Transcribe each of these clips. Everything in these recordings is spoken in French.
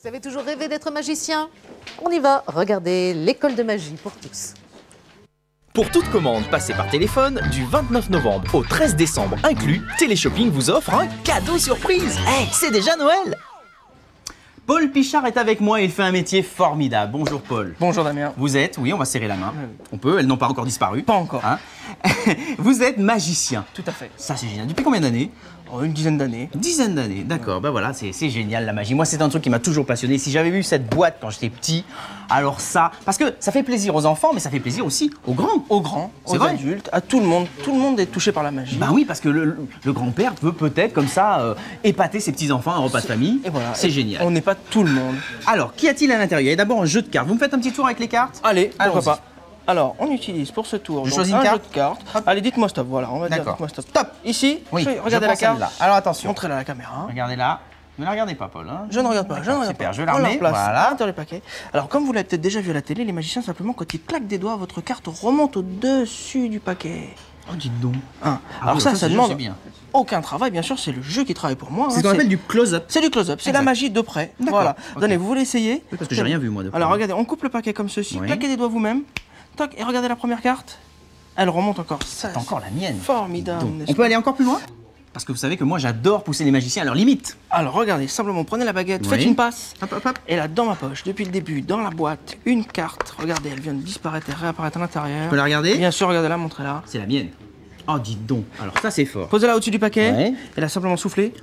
Vous avez toujours rêvé d'être magicien? On y va, regardez l'école de magie pour tous. Pour toute commande passée par téléphone, du 29 novembre au 13 décembre inclus, Téléshopping vous offre un cadeau surprise. Hey, c'est déjà Noël! Paul Pichard est avec moi et il fait un métier formidable. Bonjour Paul. Bonjour Damien. Vous êtes, oui, on va serrer la main. On peut, elles n'ont pas encore disparu. Pas encore. Hein. Vous êtes magicien. Tout à fait. Ça c'est génial. Depuis combien d'années? Une dizaine d'années. Une dizaine d'années, d'accord. Ben voilà, c'est génial la magie. Moi, c'est un truc qui m'a toujours passionné. Si j'avais vu cette boîte quand j'étais petit, alors ça... Parce que ça fait plaisir aux enfants, mais ça fait plaisir aussi aux grands. Aux grands, C'est aux vrai. adultes, à tout le monde. Tout le monde est touché par la magie. Ben oui, parce que le grand-père peut peut-être comme ça épater ses petits-enfants à un repas de famille. Et voilà. C'est génial. On n'est pas tout le monde. Alors, qu'y a-t-il à l'intérieur? Il y a d'abord un jeu de cartes. Vous me faites un petit tour avec les cartes? Allez, pourquoi Allons-y. pas. Alors, on utilise pour ce tour Je donc, choisis un une jeu carte. de cartes. Hop. Allez, dites-moi stop. Voilà, on va dire D'accord. dites-moi stop. Stop. Ici, Oui, regardez la carte. Là. Alors attention. Montrez-la à la caméra. Regardez là. Ne la regardez pas, Paul. Hein. Je ne regarde pas, je ne regarde Super, pas. je vais la On remettre. replace Voilà. à l'intérieur du paquet. Alors, comme vous l'avez peut-être déjà vu à la télé, les magiciens, simplement, quand ils claquent des doigts, votre carte remonte au-dessus du paquet. Oh, dites donc. Hein. Ah Alors oui, ça c'est demande c'est bien. aucun travail, bien sûr, c'est le jeu qui travaille pour moi. C'est hein, ce qu'on appelle du close-up. C'est du close-up, c'est la Exact. magie de près. D'accord, Voilà. ok. Donnez, vous voulez essayer? Oui, parce que j'ai rien vu, moi, de près. Alors regardez, on coupe le paquet comme ceci, Oui. claquez des doigts vous-même, toc, et regardez la première carte. Elle remonte encore. Ça, C'est encore la mienne. formidable. Donc, n'est-ce on peut pas? aller encore plus loin? Parce que vous savez que moi, j'adore pousser les magiciens à leur limite. Alors regardez, simplement prenez la baguette, Oui. faites une passe. Hop, hop, hop. Et là, dans ma poche, depuis le début, dans la boîte, une carte. Regardez, elle vient de disparaître et réapparaître à l'intérieur. On peut la regarder? Bien sûr, regardez-la, montrez-la. C'est la mienne. Oh, dites donc. Alors, ça, c'est fort. Posez-la au-dessus du paquet. Ouais. Et là, simplement soufflez.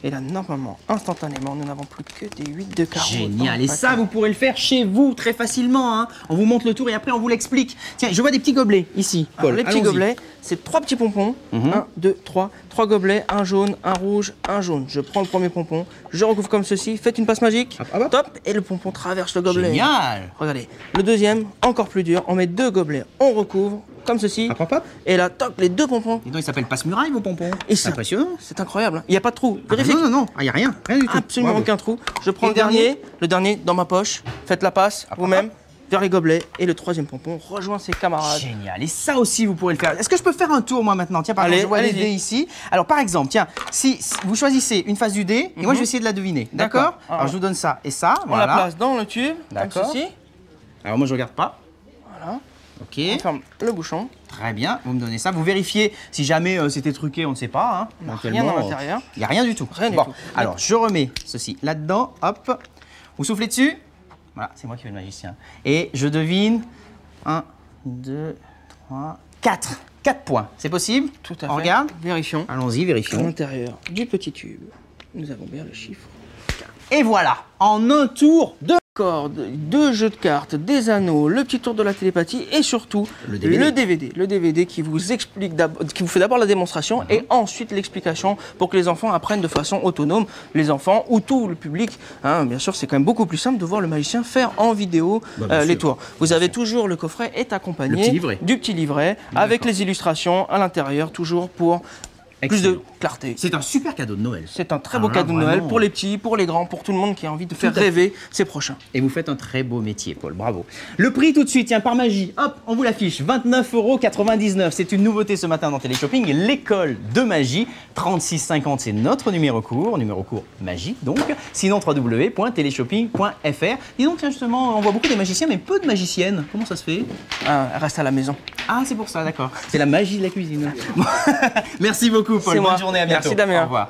Et là, normalement, instantanément, nous n'avons plus que des 8 de carreau. Génial. Et ça, vous pourrez le faire chez vous très facilement. Hein. On vous montre le tour et après, on vous l'explique. Tiens, je vois des petits gobelets ici, Alors, Paul. les petits Allons-y. gobelets, c'est 3 petits pompons. 1, 2, 3. 3 gobelets, un jaune, un rouge, un jaune. Je prends le premier pompon, je recouvre comme ceci. Faites une passe magique. Hop, hop, hop. Top. Et le pompon traverse le gobelet. Génial. Regardez. Le deuxième, encore plus dur. On met 2 gobelets, on recouvre comme ceci. Hop, hop, hop. Et là, toc, les 2 pompons. Dis donc, ils s'appellent passe-muraille, vos pompons. Et C'est impressionnant. C'est incroyable. Il n'y a pas de trou. Ah, Vérifiez. non, non, non. Il n'y a rien. Rien du tout. Absolument Bravo. aucun trou. Je prends Et le dernier. Le dernier dans ma poche. Faites la passe vous-même vers les gobelets. Et le troisième pompon rejoint ses camarades. Génial. Et ça aussi, vous pourrez le faire. Est-ce que je peux faire un tour, moi, maintenant? Tiens, par Allez, exemple, je vois les allez-y. dés ici. Alors, par exemple, tiens, si vous choisissez une face du dé, et moi, je vais essayer de la deviner. D'accord? D'accord. Alors, je vous donne ça et ça. On Voilà. la place dans le tube. Comme D'accord. ceci. Alors, moi, je regarde pas. Voilà. Ok. On ferme le bouchon. Très bien. Vous me donnez ça. Vous vérifiez si jamais c'était truqué, on ne sait pas. Hein. Rien Éventuellement, à l'intérieur. Il n'y a rien du tout. Rien du Bon, tout. alors, je remets ceci là-dedans. Hop. Vous soufflez dessus. Voilà, c'est moi qui fais le magicien. Et je devine 1, 2, 3, 4. 4 points. C'est possible? Tout à fait. On regarde? Vérifions. Allons-y, À vérifions. l'intérieur du petit tube, nous avons bien le chiffre. Et voilà, en un tour de... Cordes, 2 jeux de cartes, des anneaux, le petit tour de la télépathie et surtout Le DVD. Le DVD qui vous explique qui vous fait d'abord la démonstration et ensuite l'explication pour que les enfants apprennent de façon autonome. Les enfants ou tout le public, hein, bien sûr, c'est quand même beaucoup plus simple de voir le magicien faire en vidéo bien les sûr. tours. Vous avez toujours le coffret est accompagné Le petit livret. du petit livret avec les illustrations à l'intérieur, toujours pour plus de Excellent. clarté. C'est un super cadeau de Noël. C'est un très Alors beau là, cadeau de Noël vraiment. pour les petits, pour les grands, pour tout le monde qui a envie de faire à fait. rêver ses prochains. Et vous faites un très beau métier, Paul. Bravo. Le prix tout de suite, tiens, par magie. Hop, on vous l'affiche. 29,99 €. C'est une nouveauté ce matin dans Téléshopping. L'école de magie. 36,50 €, c'est notre numéro court magie donc. Sinon, www.téléshopping.fr. Dis donc, tiens, justement, on voit beaucoup de magiciens, mais peu de magiciennes. Comment ça se fait? Ah, elle reste à la maison. Ah, c'est pour ça, d'accord. C'est la magie de la cuisine. Merci beaucoup, Paul. C'est moi. Bonne journée, à bientôt. Merci, Damien. Au revoir.